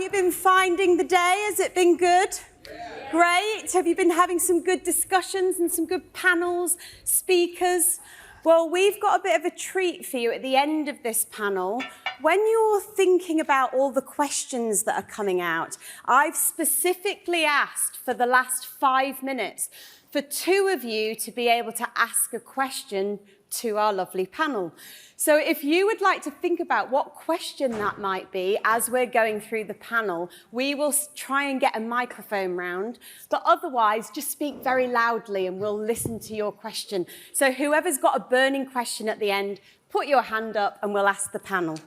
you been finding the day? Has it been good? Yeah. Great. Have you been having some good discussions and some good panels, speakers? Well, we've got a bit of a treat for you at the end of this panel. When you're thinking about all the questions that are coming out, I've specifically asked for the last 5 minutes for 2 of you to be able to ask a question to our lovely panel. So if you would like to think about what question that might be as we're going through the panel, we will try and get a microphone round, but otherwise just speak very loudly and we'll listen to your question. So whoever's got a burning question at the end, put your hand up and we'll ask the panel.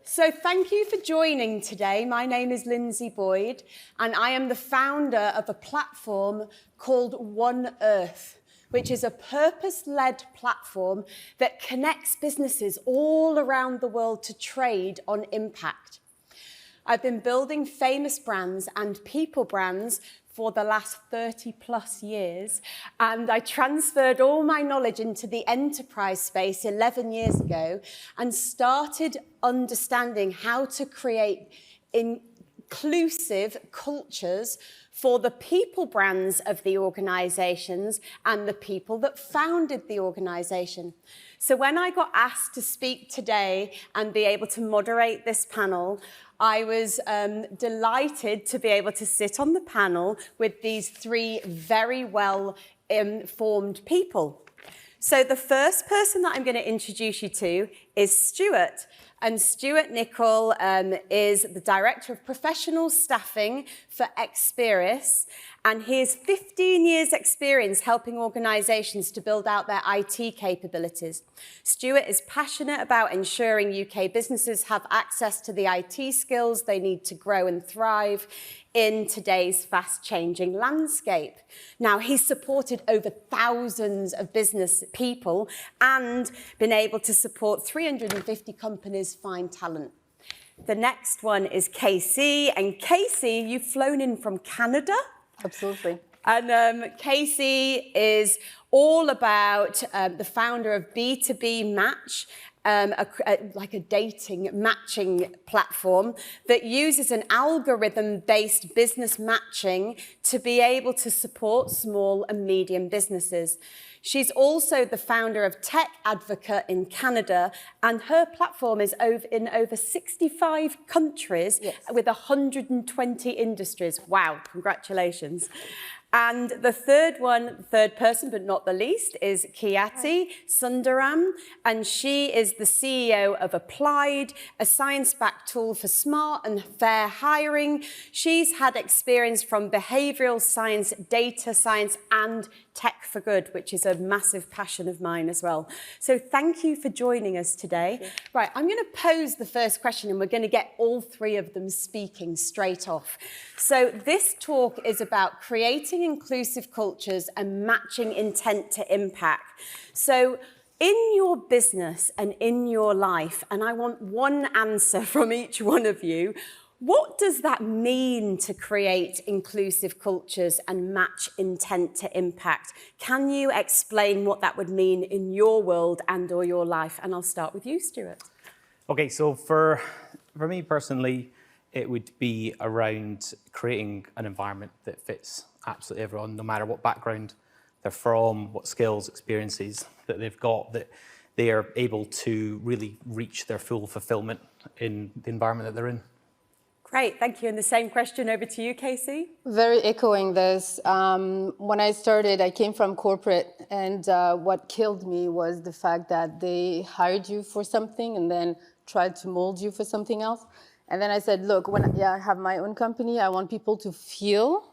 So thank you for joining today. My name is Lindsay Boyd and I am the founder of a platform called unheard, which is a purpose-led platform that connects businesses all around the world to trade on impact. I've been building famous brands and people brands for the last 30+ years, and I transferred all my knowledge into the enterprise space 11 years ago and started understanding how to create inclusive cultures for the people brands of the organizations and the people that founded the organization. So when I got asked to speak today and be able to moderate this panel, I was delighted to be able to sit on the panel with these 3 very well-informed people. So the first person that I'm going to introduce you to is Stuart. And Stuart Nicol is the Director of Professional Staffing for Experis, and he has 15 years' experience helping organisations to build out their IT capabilities. Stuart is passionate about ensuring UK businesses have access to the IT skills they need to grow and thrive in today's fast-changing landscape. Now, he's supported over thousands of business people and been able to support 350 companies find talent. The next one is Casey, and Casey, you've flown in from Canada. Absolutely. And Casey is all about the founder of B2B Match, like a dating matching platform that uses an algorithm-based business matching to be able to support small and medium businesses. She's also the founder of Tech Advocate in Canada, and her platform is in over 65 countries with 120 industries. Wow, congratulations. And the third person, but not the least, is Kiyati Sundaram, and she is the CEO of Applied, a science-backed tool for smart and fair hiring. She's had experience from behavioral science, data science, and tech for good, which is a massive passion of mine as well. So thank you for joining us today. Yeah. Right, I'm going to pose the first question and we're going to get all 3 of them speaking straight off. So this talk is about creating inclusive cultures and matching intent to impact. So in your business and in your life, and I want one answer from each one of you, what does that mean to create inclusive cultures and match intent to impact? Can you explain what that would mean in your world and or your life? And I'll start with you, Stuart. Okay, so for me personally, it would be around creating an environment that fits absolutely everyone, no matter what background they're from, what skills, experiences that they've got, that they are able to really reach their full fulfillment in the environment that they're in. Great, thank you. And the same question over to you, Casey. Very echoing this. When I started, I came from corporate, and what killed me was the fact that they hired you for something and then tried to mold you for something else. And then I said, look, when I have my own company, I want people to feel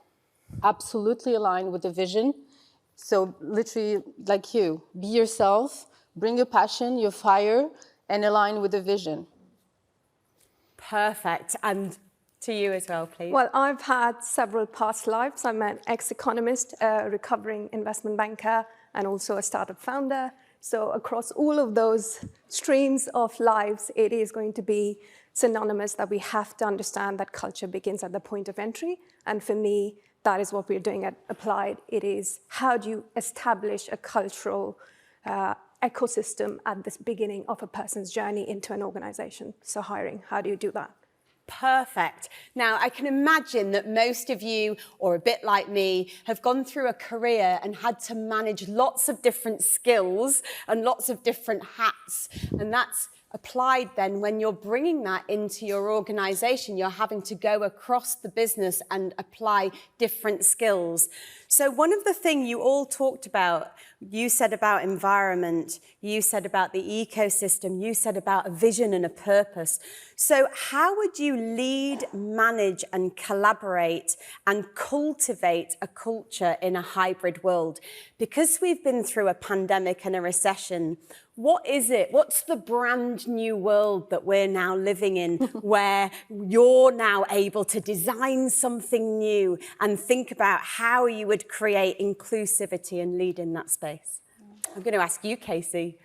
absolutely aligned with the vision. So literally, like you, be yourself, bring your passion, your fire, and align with the vision. Perfect. And to you as well, please. Well, I've had several past lives. I'm an ex-economist, a recovering investment banker, and also a startup founder. So across all of those streams of lives, it is going to be synonymous that we have to understand that culture begins at the point of entry. And for me, that is what we're doing at Applied. It is how do you establish a cultural ecosystem at this beginning of a person's journey into an organization. So hiring, how do you do that? Perfect. Now, I can imagine that most of you, or a bit like me, have gone through a career and had to manage lots of different skills and lots of different hats. And that's applied then when you're bringing that into your organization, you're having to go across the business and apply different skills. So one of the things you all talked about, you said about environment, you said about the ecosystem, you said about a vision and a purpose. So how would you lead, manage and collaborate and cultivate a culture in a hybrid world? Because we've been through a pandemic and a recession, what is it? What's the brand new world that we're now living in where you're now able to design something new and think about how you would create inclusivity and lead in that space? I'm going to ask you, Casey.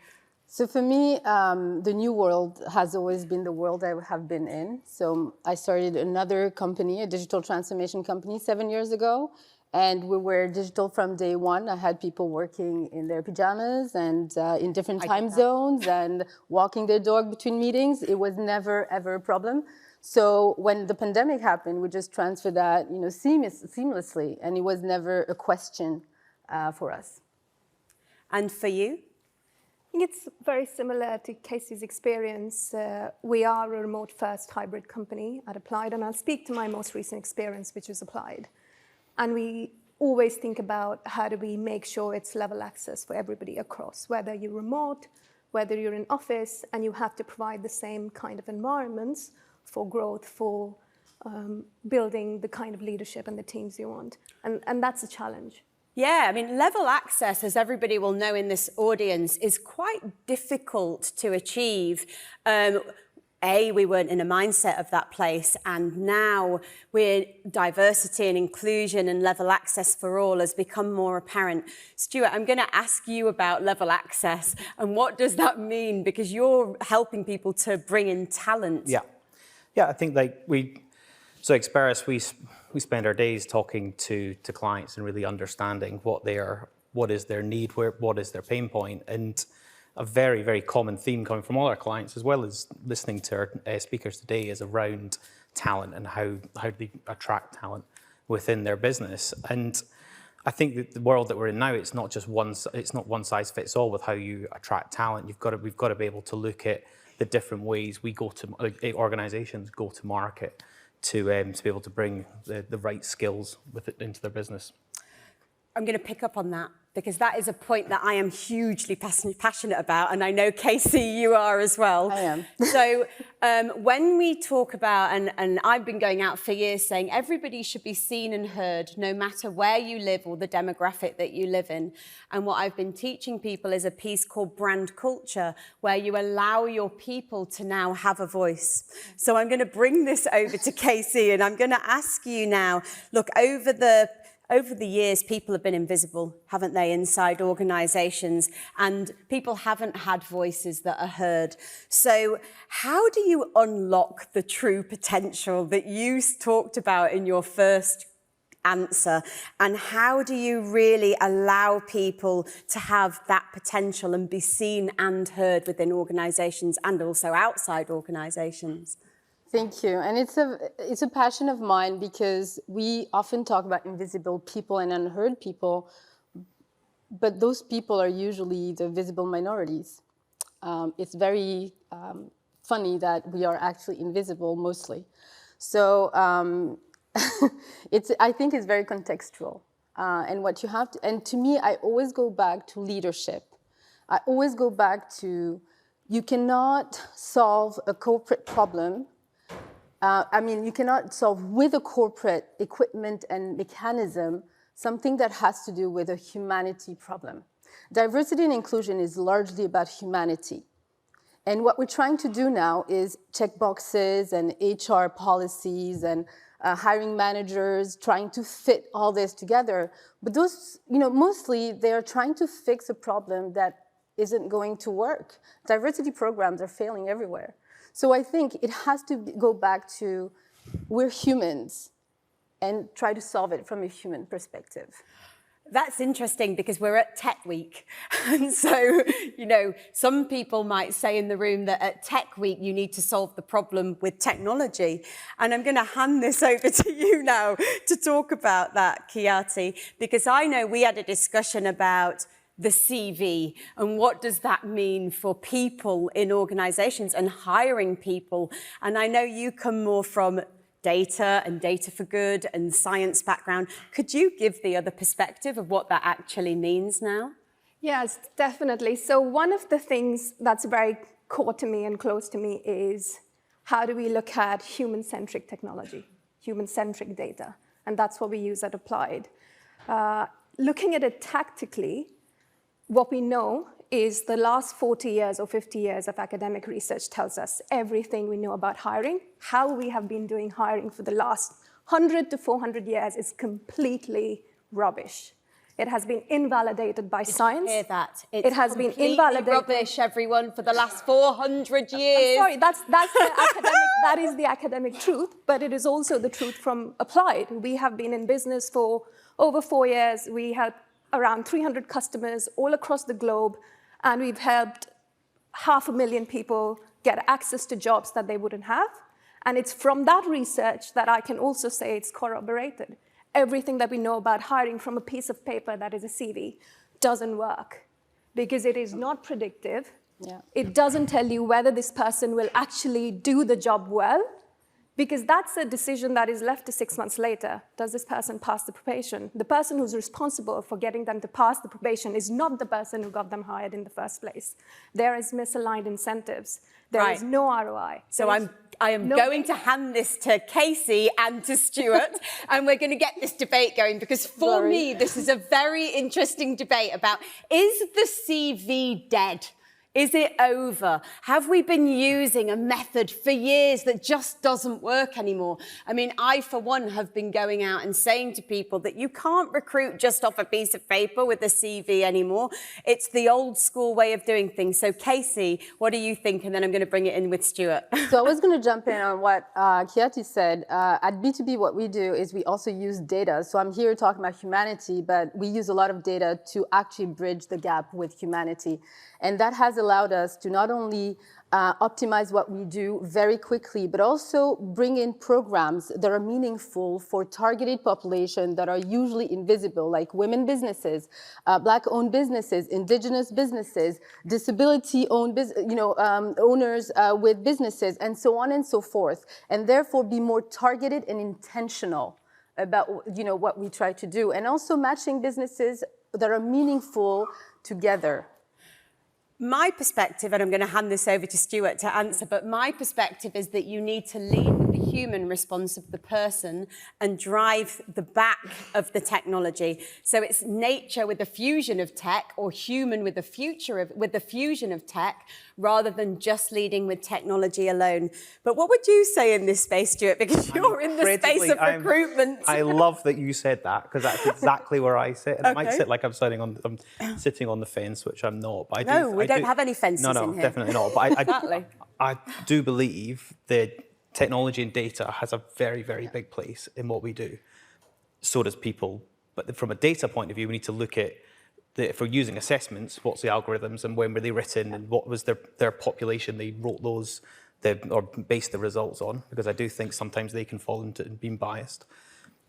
So for me, the new world has always been the world I have been in. So I started another company, a digital transformation company 7 years ago. And we were digital from day one. I had people working in their pajamas and in different time zones and walking their dog between meetings. It was never, ever a problem. So when the pandemic happened, we just transferred that, seamlessly. And it was never a question for us. And for you? I think it's very similar to Casey's experience. We are a remote-first hybrid company at Applied, and I'll speak to my most recent experience, which is Applied. And we always think about how do we make sure it's level access for everybody across, whether you're remote, whether you're in office, and you have to provide the same kind of environments for growth, for building the kind of leadership and the teams you want. And that's a challenge. Yeah, I mean, level access, as everybody will know in this audience, is quite difficult to achieve. We weren't in a mindset of that place, and now diversity and inclusion and level access for all has become more apparent. Stuart, I'm going to ask you about level access and what does that mean, because you're helping people to bring in talent. Yeah, I think so Experis, we spend our days talking to clients and really understanding what is their need, what is their pain point, and a very, very common theme coming from all our clients, as well as listening to our speakers today, is around talent and how they attract talent within their business. And I think that the world that we're in now, it's not one size fits all with how you attract talent. We've got to be able to look at the different ways organizations go to market to be able to bring the right skills into their business. I'm going to pick up on that, because that is a point that I am hugely passionate about, and I know, Casey, you are as well. I am. So when we talk about, and I've been going out for years saying everybody should be seen and heard, no matter where you live or the demographic that you live in. And what I've been teaching people is a piece called brand culture, where you allow your people to now have a voice. So I'm going to bring this over to Casey, and I'm going to ask you now, look, over the years, people have been invisible, haven't they, inside organizations, and people haven't had voices that are heard. So how do you unlock the true potential that you talked about in your first answer, and how do you really allow people to have that potential and be seen and heard within organizations and also outside organizations? Thank you. And it's a passion of mine, because we often talk about invisible people and unheard people, but those people are usually the visible minorities. It's very funny that we are actually invisible mostly. So I think it's very contextual. And what you have to, and to me, I always go back to leadership. I always go back to, you cannot solve a corporate problem. You cannot solve with a corporate equipment and mechanism something that has to do with a humanity problem. Diversity and inclusion is largely about humanity. And what we're trying to do now is check boxes and HR policies and hiring managers, trying to fit all this together. But those, mostly they're trying to fix a problem that isn't going to work. Diversity programs are failing everywhere. So I think it has to go back to, we're humans, and try to solve it from a human perspective. That's interesting because we're at Tech Week. And so, you know, some people might say in the room that at Tech Week, you need to solve the problem with technology. And I'm going to hand this over to you now to talk about that, Kiati, because I know we had a discussion about the CV and what does that mean for people in organizations and hiring people. And I know you come more from data and data for good and science background. Could you give the other perspective of what that actually means now? Yes, definitely. So one of the things that's very core to me and close to me is how do we look at human-centric technology, human-centric data? And that's what we use at Applied. Looking at it tactically, what we know is the last 40 years or 50 years of academic research tells us everything we know about hiring. How we have been doing hiring for the last 100 to 400 years is completely rubbish. It has been invalidated by science. Hear that? It has been invalidated. Rubbish, everyone, for the last 400 years. I'm sorry, that's the academic, that is the academic truth, but it is also the truth from Applied. We have been in business for over 4 years. We have around 300 customers all across the globe, and we've helped 500,000 people get access to jobs that they wouldn't have. And it's from that research that I can also say it's corroborated. Everything that we know about hiring from a piece of paper that is a CV doesn't work because it is not predictive. Yeah. It doesn't tell you whether this person will actually do the job well, because that's a decision that is left to 6 months later. Does this person pass the probation? The person who's responsible for getting them to pass the probation is not the person who got them hired in the first place. There is misaligned incentives. There is no ROI. So I am going to hand this to Casey and to Stuart, and we're going to get this debate going, because for me, this is a very interesting debate about, is the CV dead? Is it over? Have we been using a method for years that just doesn't work anymore? I mean, I, for one, have been going out and saying to people that you can't recruit just off a piece of paper with a CV anymore. It's the old school way of doing things. So, Casey, what do you think? And then I'm going to bring it in with Stuart. So I was going to jump in on what Kiati said. At B2B, what we do is we also use data. So I'm here talking about humanity, but we use a lot of data to actually bridge the gap with humanity. And that has allowed us to not only optimize what we do very quickly, but also bring in programs that are meaningful for targeted population that are usually invisible, like women businesses, Black-owned businesses, indigenous businesses, disability-owned owners with businesses, and so on and so forth, and therefore be more targeted and intentional about what we try to do, and also matching businesses that are meaningful together. My perspective, and I'm going to hand this over to Stuart to answer, but my perspective is that you need to lead with the human response of the person and drive the back of the technology. So it's nature with the fusion of tech, or human with the fusion of tech, rather than just leading with technology alone. But what would you say in this space, Stuart? Because you're in the space of recruitment. I love that you said that, because that's exactly where I sit. And I might sit like I'm sitting on the fence, which I'm not. But I don't have any fences in here. No, definitely not. But I do believe that technology and data has a very, very big place in what we do. So does people. But from a data point of view, we need to look at, if we're using assessments, what's the algorithms and when were they written and what was their population they wrote those or based the results on, because I do think sometimes they can fall into being biased.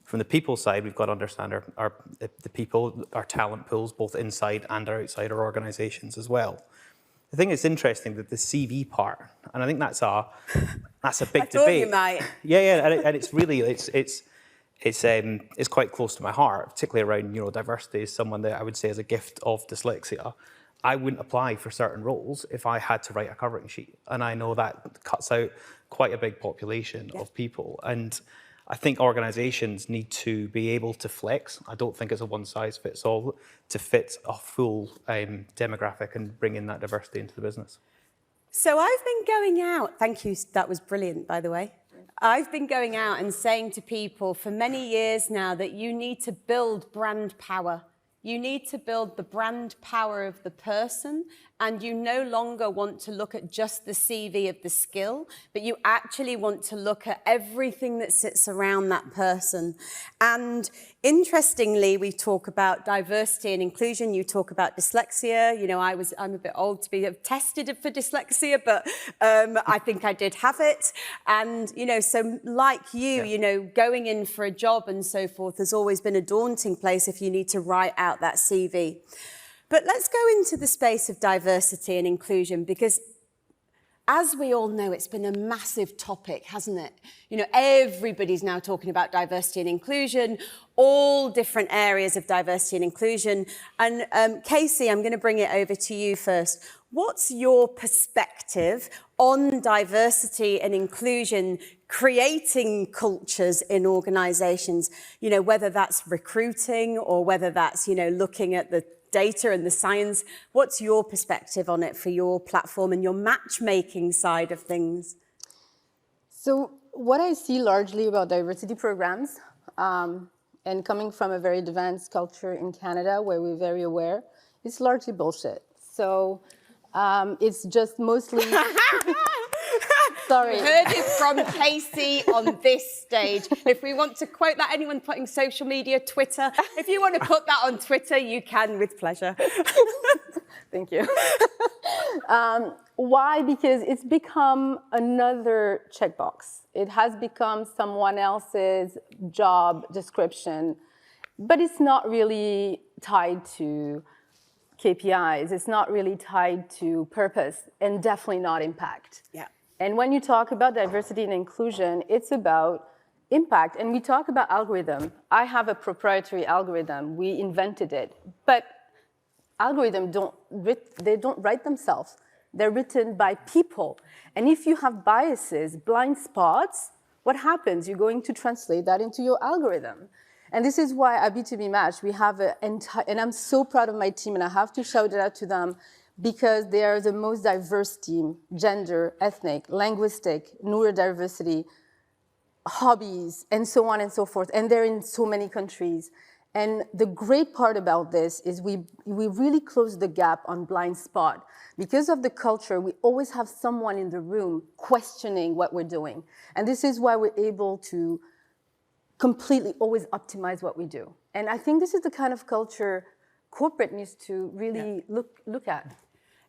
From the people side, we've got to understand the people, our talent pools, both inside and outside our organizations as well. I think it's interesting that the CV part, and I think that's a big debate. I thought you might. Yeah, and it's really it's quite close to my heart, particularly around diversity. Is someone that I would say is a gift of dyslexia. I wouldn't apply for certain roles if I had to write a covering sheet, and I know that cuts out quite a big population of people. And I think organizations need to be able to flex. I don't think it's a one-size-fits-all to fit a full demographic and bring in that diversity into the business. So I've been going out, thank you, that was brilliant, by the way. I've been going out and saying to people for many years now that you need to build brand power You need to build the brand power of the person, and you no longer want to look at just the CV of the skill, but you actually want to look at everything that sits around that person. And interestingly, we talk about diversity and inclusion. You talk about dyslexia. You know, I'm a bit old to be tested for dyslexia, but I think I did have it. And, you know, so like you, you know, going in for a job and so forth has always been a daunting place if you need to write out that CV. But let's go into the space of diversity and inclusion, because as we all know, it's been a massive topic, hasn't it? You know, everybody's now talking about diversity and inclusion, all different areas of diversity and inclusion. And Casey, I'm going to bring it over to you first. What's your perspective on diversity and inclusion, creating cultures in organizations, you know, whether that's recruiting or whether that's, you know, looking at the data and the science? What's your perspective on it for your platform and your matchmaking side of things? So what I see largely about diversity programs, and coming from a very advanced culture in Canada where we're very aware, it's largely bullshit. So it's just mostly... Sorry. You heard it from Casey on this stage. If we want to quote that, anyone putting social media, Twitter, if you want to put that on Twitter, you can with pleasure. Thank you. Why? Because it's become another checkbox. It has become someone else's job description, but it's not really tied to KPIs. It's not really tied to purpose, and definitely not impact. Yeah. And when you talk about diversity and inclusion, it's about impact. And we talk about algorithm. I have a proprietary algorithm. We invented it. But algorithms don't write themselves. They're written by people. And if you have biases, blind spots, what happens? You're going to translate that into your algorithm. And this is why at B2B Match, we have and I'm so proud of my team, and I have to shout it out to them, because they are the most diverse team: gender, ethnic, linguistic, neurodiversity, hobbies, and so on and so forth. And they're in so many countries. And the great part about this is we really close the gap on blind spot. Because of the culture, we always have someone in the room questioning what we're doing. And this is why we're able to completely always optimize what we do. And I think this is the kind of culture corporate needs to really look at.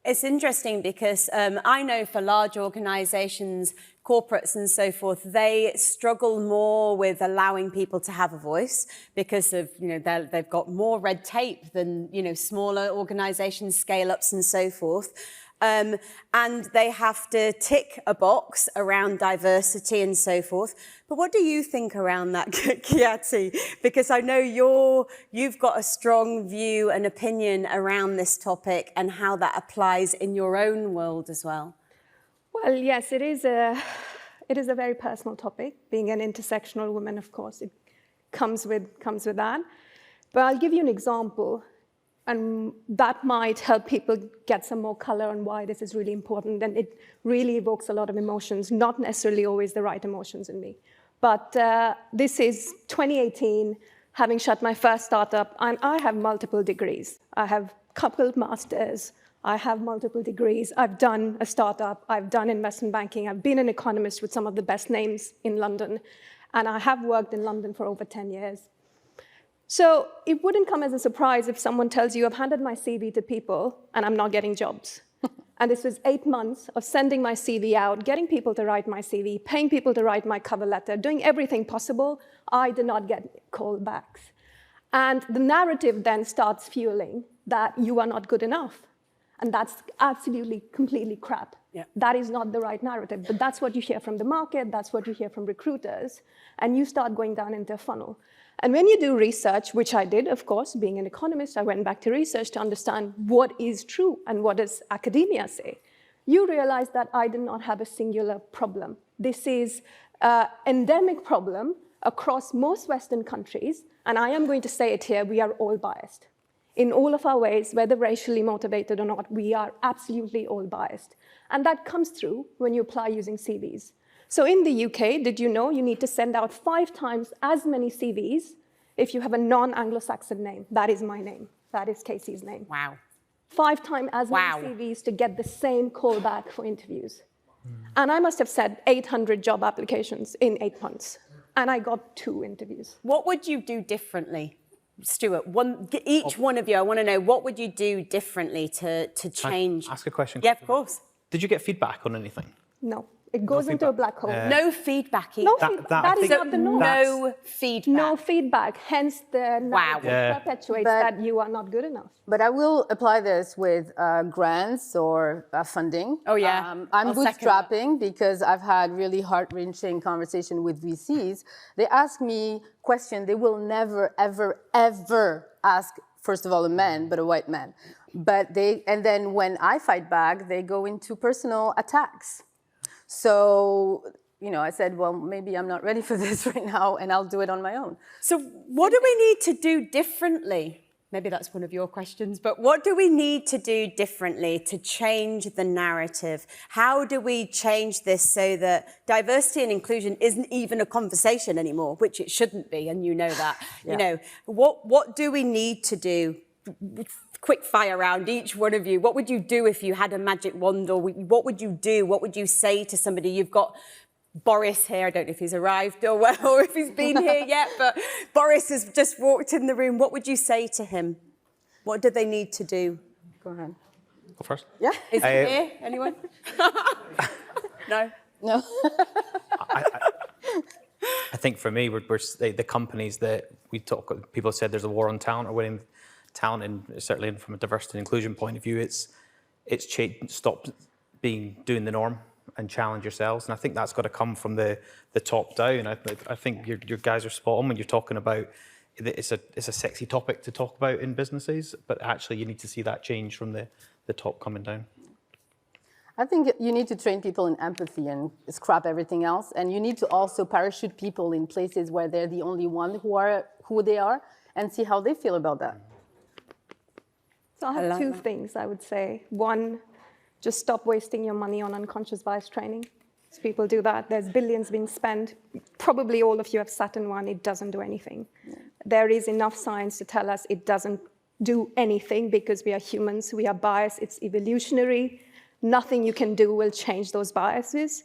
It's interesting because I know for large organizations, corporates and so forth, they struggle more with allowing people to have a voice because of, you know, they've got more red tape than, you know, smaller organizations, scale-ups and so forth. And they have to tick a box around diversity and so forth. But what do you think around that, Kiati? Because I know you've got a strong view and opinion around this topic and how that applies in your own world as well. Well, yes, it is a very personal topic. Being an intersectional woman, of course, it comes with that. But I'll give you an example, and that might help people get some more color on why this is really important. And it really evokes a lot of emotions, not necessarily always the right emotions in me. But this is 2018, having shut my first startup, and I have multiple degrees. I have a couple of masters. I have multiple degrees. I've done a startup. I've done investment banking. I've been an economist with some of the best names in London. And I have worked in London for over 10 years. So it wouldn't come as a surprise if someone tells you, I've handed my CV to people and I'm not getting jobs. And this was 8 months of sending my CV out, getting people to write my CV, paying people to write my cover letter, doing everything possible. I did not get callbacks. And the narrative then starts fueling that you are not good enough. And that's absolutely, completely crap. Yeah. That is not the right narrative. But that's what you hear from the market. That's what you hear from recruiters. And you start going down into a funnel. And when you do research, which I did, of course, being an economist, I went back to research to understand what is true and what does academia say. You realize that I did not have a singular problem. This is an endemic problem across most Western countries. And I am going to say it here, we are all biased. In all of our ways, whether racially motivated or not, we are absolutely all biased. And that comes through when you apply using CVs. So in the UK, did you know you need to send out 5 times as many CVs if you have a non-Anglo-Saxon name? That is my name. That is Casey's name. Wow. 5 times as Wow. many CVs to get the same callback for interviews. And I must have said 800 job applications in 8 months. And I got 2 interviews. What would you do differently, Stuart? Each one of you, I want to know, what would you do differently to change? Ask a question. Yeah, of course. Did you get feedback on anything? No, it goes into a black hole. No feedback either. No feedback. That is not the norm. No feedback. No feedback, hence the narrative perpetuates that you are not good enough. But I will apply this with grants or funding. Oh, yeah. I'm I'll second that. bootstrapping because I've had really heart-wrenching conversation with VCs. They ask me questions they will never, ever, ever ask, first of all, a man, but a white man. And then when I fight back, they go into personal attacks. So, I said, well, maybe I'm not ready for this right now, and I'll do it on my own. So what do we need to do differently? Maybe that's one of your questions, but what do we need to do differently to change the narrative? How do we change this so that diversity and inclusion isn't even a conversation anymore, which it shouldn't be, and you know that. Yeah. What do we need to do? Quick fire round, each one of you. What would you do if you had a magic wand, or what would you do? What would you say to somebody? You've got Boris here. I don't know if he's arrived or if he's been here yet, but Boris has just walked in the room. What would you say to him? What do they need to do? Go ahead. Go first. Yeah. Is he here? Anyone? No? No. I think for me, we're the companies that we talk, people said there's a war on talent or winning talent, and certainly from a diversity and inclusion point of view, it's stop doing the norm and challenge yourselves. And I think that's got to come from the top down. I think your guys are spot on when you're talking about it's a sexy topic to talk about in businesses, but actually you need to see that change from the top coming down. I think you need to train people in empathy and scrap everything else. And you need to also parachute people in places where they're the only one who they are, and see how they feel about that. So I have 2 things I would say. One, just stop wasting your money on unconscious bias training. So people do that. There's billions being spent. Probably all of you have sat in one. It doesn't do anything. Yeah. There is enough science to tell us it doesn't do anything because we are humans. We are biased. It's evolutionary. Nothing you can do will change those biases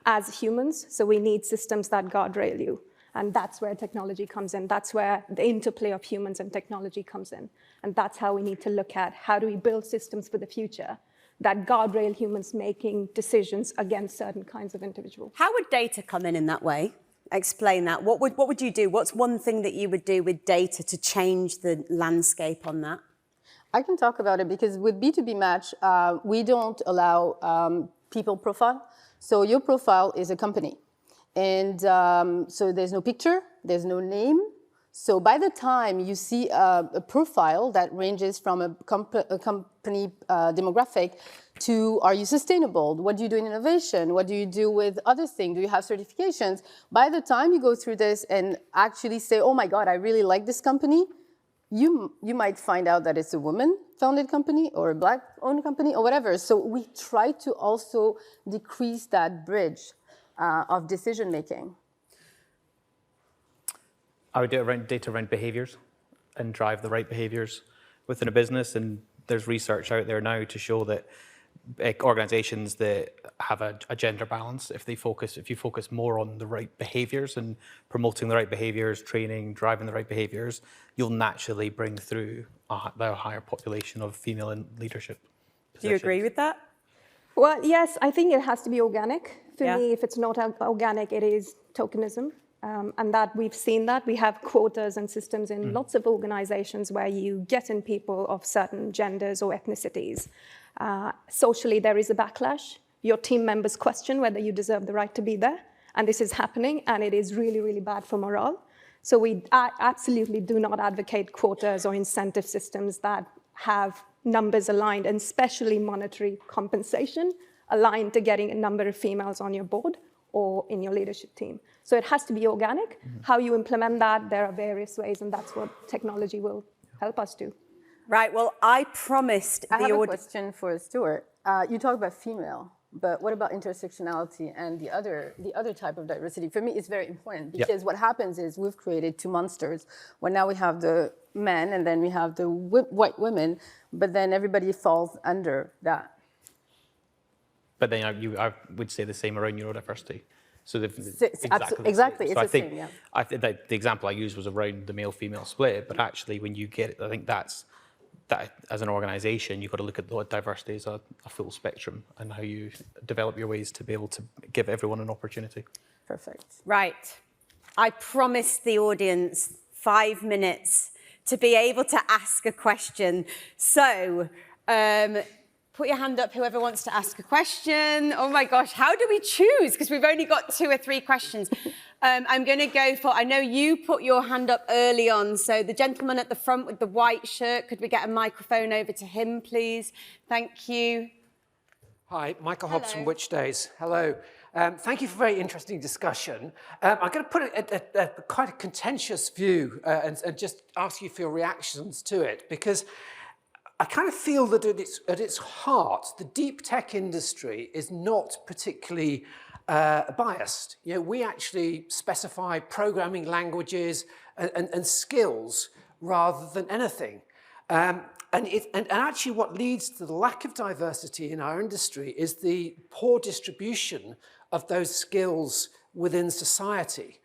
as humans. So we need systems that guardrail you. And that's where technology comes in. That's where the interplay of humans and technology comes in. And that's how we need to look at how do we build systems for the future that guardrail humans making decisions against certain kinds of individuals. How would data come in that way? Explain that. What would you do? What's one thing that you would do with data to change the landscape on that? I can talk about it because with B2B Match, we don't allow people profile. So your profile is a company. And so there's no picture, there's no name. So by the time you see a profile that ranges from a company demographic to are you sustainable? What do you do in innovation? What do you do with other things? Do you have certifications? By the time you go through this and actually say, oh my God, I really like this company, you might find out that it's a woman-founded company or a Black-owned company or whatever. So we try to also decrease that bridge of decision-making. I would do it around data around behaviours and drive the right behaviours within a business. And there's research out there now to show that organisations that have a gender balance, if you focus more on the right behaviours and promoting the right behaviours, training, driving the right behaviours, you'll naturally bring through a higher population of female in leadership positions. Do you agree with that? Well, yes, I think it has to be organic. For me, if it's not organic, it is tokenism. And that we've seen that. We have quotas and systems in lots of organizations where you get in people of certain genders or ethnicities. Socially, there is a backlash. Your team members question whether you deserve the right to be there. And this is happening, and it is really, really bad for morale. So we absolutely do not advocate quotas or incentive systems that have numbers aligned, and especially monetary compensation aligned to getting a number of females on your board or in your leadership team. So it has to be organic. How you implement that, there are various ways, and that's what technology will help us do. Right, well, I promised I have a question for Stuart. You talk about female, but what about intersectionality and the other type of diversity? For me, it's very important because what happens is we've created 2 monsters, where now we have the men, and then we have the white women, but then everybody falls under that. But then I would say the same around neurodiversity. So Exactly, it's so the same, yeah. I think that the example I used was around the male-female split, but actually when you get it, I think that as an organisation, you've got to look at the diversity as a full spectrum and how you develop your ways to be able to give everyone an opportunity. Perfect. Right. I promised the audience 5 minutes to be able to ask a question. So, put your hand up, whoever wants to ask a question. Oh my gosh, how do we choose? Because we've only got 2 or 3 questions. I'm going to go for, I know you put your hand up early on, so the gentleman at the front with the white shirt, could we get a microphone over to him, please? Thank you. Hi, Michael Hobbs from Which Days. Hello. Thank you for a very interesting discussion. I'm going to put it quite a contentious view and just ask you for your reactions to it, because I kind of feel that at its heart, the deep tech industry is not particularly biased. You know, we actually specify programming languages and skills rather than anything. And actually what leads to the lack of diversity in our industry is the poor distribution of those skills within society.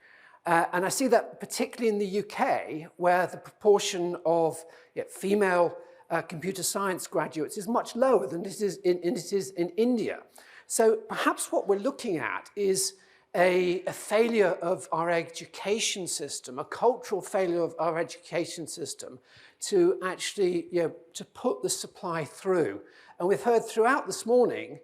And I see that particularly in the UK, where the proportion of female computer science graduates is much lower than it is in India. So perhaps what we're looking at is a failure of our education system, a cultural failure of our education system to actually, to put the supply through. And we've heard throughout this morning,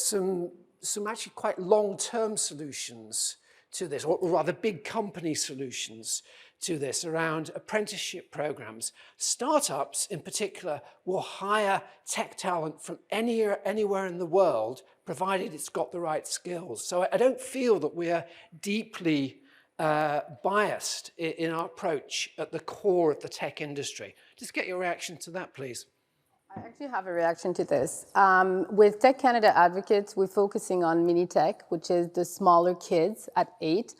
some actually quite long-term solutions to this, or rather big company solutions to this around apprenticeship programs. Startups in particular will hire tech talent from anywhere in the world, provided it's got the right skills. So I don't feel that we're deeply biased in our approach at the core of the tech industry. Just get your reaction to that, please. I actually have a reaction to this. With Tech Canada Advocates, we're focusing on mini tech, which is the smaller kids at 8.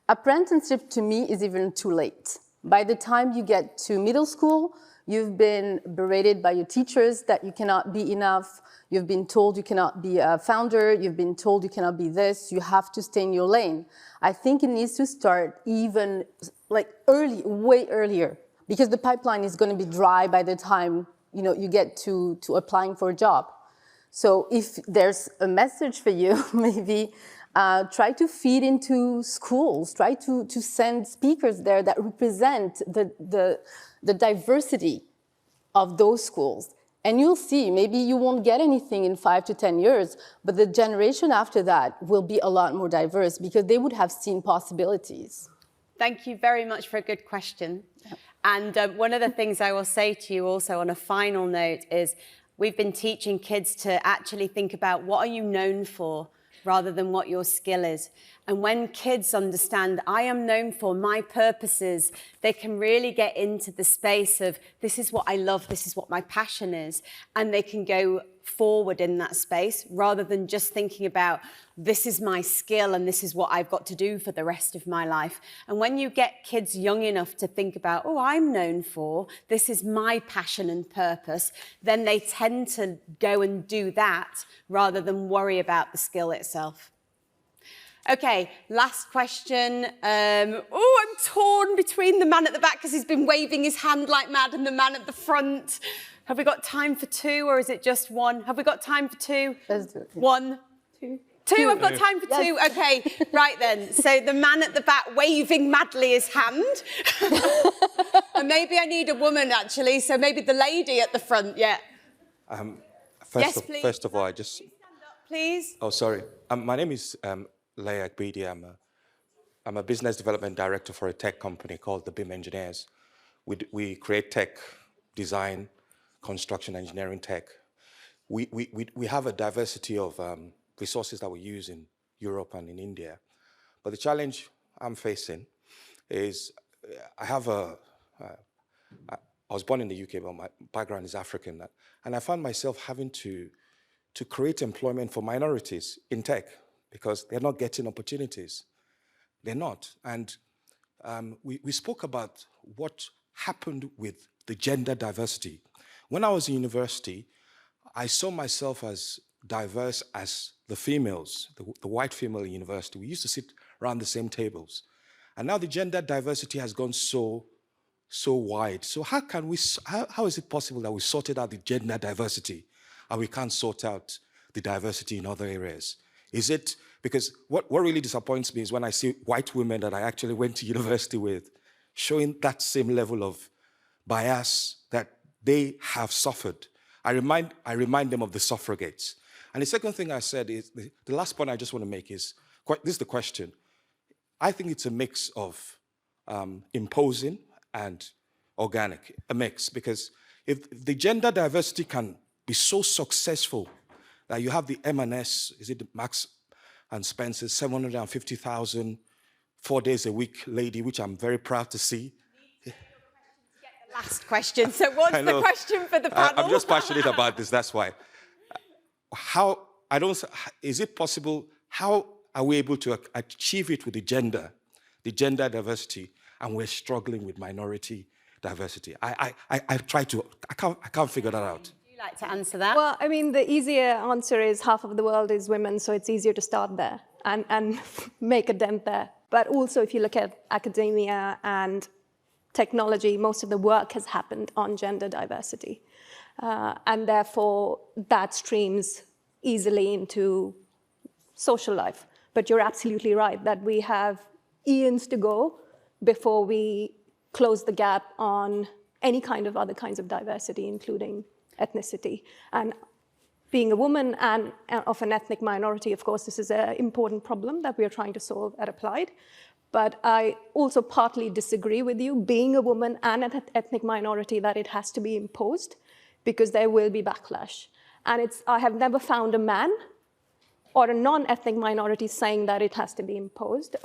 Apprenticeship to me is even too late. By the time you get to middle school, you've been berated by your teachers that you cannot be enough. You've been told you cannot be a founder. You've been told you cannot be this. You have to stay in your lane. I think it needs to start even like way earlier, because the pipeline is going to be dry by the time you get to applying for a job. So if there's a message for you, maybe try to feed into schools, try to send speakers there that represent the diversity of those schools. And you'll see, maybe you won't get anything in 5 to 10 years, but the generation after that will be a lot more diverse because they would have seen possibilities. Thank you very much for a good question. Yeah. And one of the things I will say to you also on a final note is we've been teaching kids to actually think about what are you known for rather than what your skill is. And when kids understand, I am known for my purposes, they can really get into the space of, this is what I love, this is what my passion is, and they can go forward in that space rather than just thinking about, this is my skill and this is what I've got to do for the rest of my life. And when you get kids young enough to think about, oh, I'm known for, this is my passion and purpose, then they tend to go and do that rather than worry about the skill itself. Okay, last question. I'm torn between the man at the back because he's been waving his hand like mad and the man at the front. Have we got time for 2 or is it just 1? Have we got time for 2? Let's do it. 1, 2. 2, I've got time for 2. Okay, right then. So the man at the back waving madly his hand. And maybe I need a woman actually, so maybe the lady at the front, yeah. First of all, I just... Stand up, please. Oh, sorry. My name is Leah Akbidi. I'm a business development director for a tech company called the BIM Engineers. We create tech, design, construction, engineering tech. We have a diversity of resources that we use in Europe and in India. But the challenge I'm facing is I was born in the UK, but my background is African. And I found myself having to create employment for minorities in tech because they're not getting opportunities. They're not. And we spoke about what happened with the gender diversity. When I was in university, I saw myself as diverse as the females, the white female in university. We used to sit around the same tables. And now the gender diversity has gone so wide. So how is it possible that we sorted out the gender diversity and we can't sort out the diversity in other areas? Is it, because what really disappoints me is when I see white women that I actually went to university with showing that same level of bias that they have suffered. I remind them of the suffragettes. And the second thing I said is, the last point I just want to make is, this is the question. I think it's a mix of imposing and organic, a mix, because if the gender diversity can be so successful that you have the M&S, is it the Marks and Spencer, 750,000, 4 days a week lady, which I'm very proud to see. Last question. So what's the question for the panel? I'm just passionate about this, that's why. Is it possible, how are we able to achieve it with the gender diversity, and we're struggling with minority diversity? I can't figure that out. Would you like to answer that? Well, I mean, the easier answer is half of the world is women, so it's easier to start there and make a dent there. But also, if you look at academia and technology, most of the work has happened on gender diversity. And therefore, that streams easily into social life. But you're absolutely right that we have eons to go before we close the gap on any kind of other kinds of diversity, including ethnicity. And being a woman and of an ethnic minority, of course, this is an important problem that we are trying to solve at Applied. But I also partly disagree with you, being a woman and an ethnic minority, that it has to be imposed, because there will be backlash. And I have never found a man or a non-ethnic minority saying that it has to be imposed,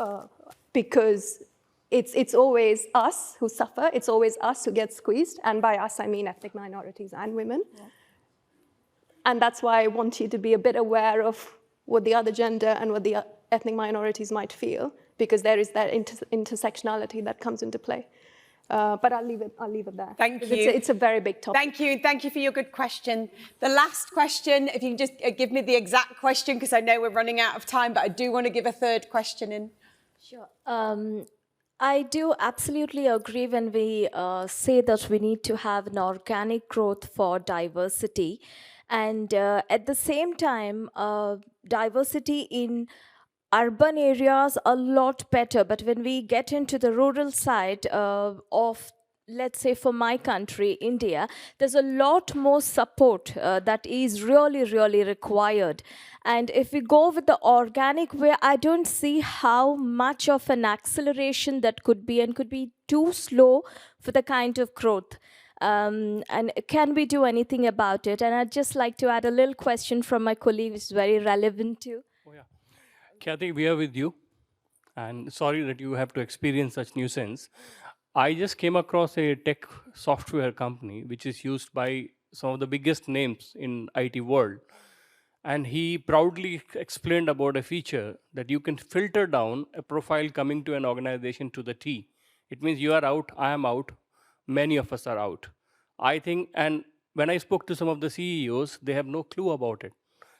because it's always us who suffer, it's always us who get squeezed, and by us I mean ethnic minorities and women. Yeah. And that's why I want you to be a bit aware of what the other gender and what the ethnic minorities might feel, because there is that intersectionality that comes into play. But I'll leave it there. Thank you. It's a very big topic. Thank you for your good question. The last question, if you can just give me the exact question, because I know we're running out of time, but I do want to give a third question in. Sure. I do absolutely agree when we say that we need to have an organic growth for diversity. And at the same time, diversity in urban areas a lot better, but when we get into the rural side of, let's say for my country, India, there's a lot more support that is really, really required. And if we go with the organic way, I don't see how much of an acceleration that could be, and could be too slow for the kind of growth. And can we do anything about it? And I'd just like to add a little question from my colleague, which is very relevant too. Oh, yeah. Kathy, we are with you, and sorry that you have to experience such nuisance. I just came across a tech software company which is used by some of the biggest names in IT world, and he proudly explained about a feature that you can filter down a profile coming to an organization to the T. It means you are out, I am out, many of us are out. I think, and when I spoke to some of the CEOs, they have no clue about it.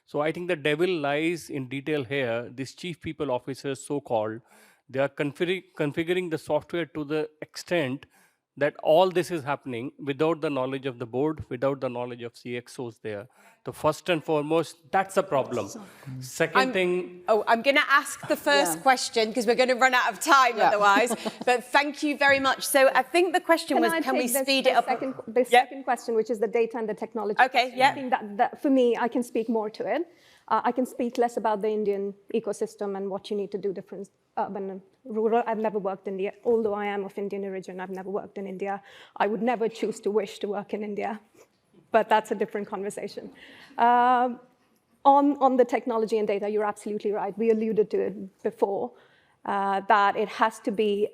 So I think the devil lies in detail here. These chief people officers, so-called, they are configuring the software to the extent that all this is happening without the knowledge of the board, without the knowledge of CXOs there. So first and foremost, that's a problem. Second thing... I'm going to ask the first question, because we're going to run out of time otherwise. But thank you very much. So I think the question was, can we speed it up? The second question, which is the data and the technology. Okay, yeah. I think that for me, I can speak more to it. I can speak less about the Indian ecosystem and what you need to do different urban and rural. I've never worked in India. Although I am of Indian origin, I've never worked in India. I would never choose to wish to work in India, but that's a different conversation. On the technology and data, you're absolutely right. We alluded to it before, that it has to be,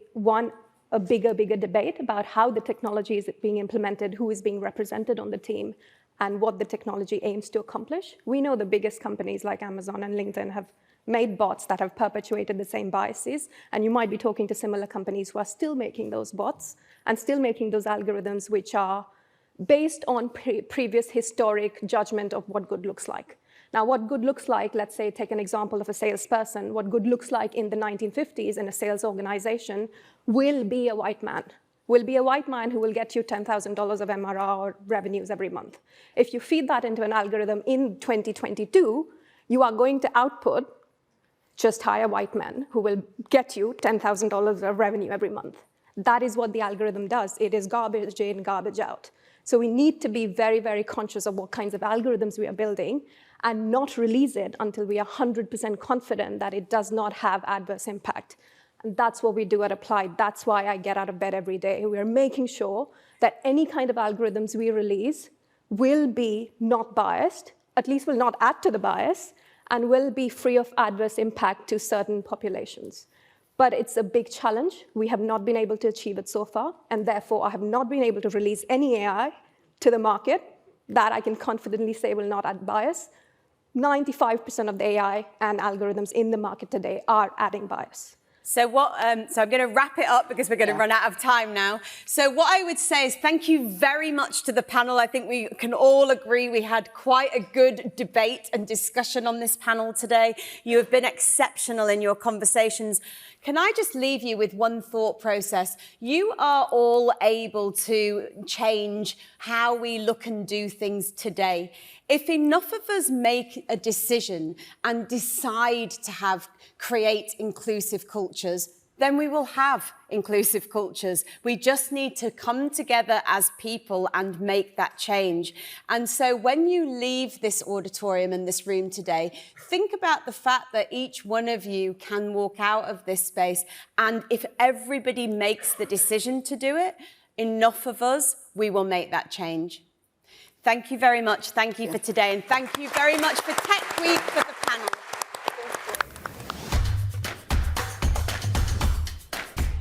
a bigger debate about how the technology is being implemented, who is being represented on the team, and what the technology aims to accomplish. We know the biggest companies like Amazon and LinkedIn have made bots that have perpetuated the same biases, and you might be talking to similar companies who are still making those bots and still making those algorithms which are based on previous historic judgment of what good looks like. Now, what good looks like, let's say, take an example of a salesperson, what good looks like in the 1950s in a sales organization will be a white man, who will get you $10,000 of MRR or revenues every month. If you feed that into an algorithm in 2022, you are going to output just hire white men who will get you $10,000 of revenue every month. That is what the algorithm does. It is garbage in, garbage out. So we need to be very, very conscious of what kinds of algorithms we are building and not release it until we are 100% confident that it does not have adverse impact. And that's what we do at Applied. That's why I get out of bed every day. We are making sure that any kind of algorithms we release will be not biased, at least will not add to the bias, and will be free of adverse impact to certain populations. But it's a big challenge. We have not been able to achieve it so far, and therefore I have not been able to release any AI to the market that I can confidently say will not add bias. 95% of the AI and algorithms in the market today are adding bias. So I'm going to wrap it up because we're going to run out of time now. So what I would say is thank you very much to the panel. I think we can all agree we had quite a good debate and discussion on this panel today. You have been exceptional in your conversations. Can I just leave you with one thought process? You are all able to change how we look and do things today. If enough of us make a decision and decide to create inclusive cultures, then we will have inclusive cultures. We just need to come together as people and make that change. And so when you leave this auditorium and this room today, think about the fact that each one of you can walk out of this space, and if everybody makes the decision to do it, enough of us, we will make that change. Thank you very much. Thank you for today. And thank you very much for Tech Week, for the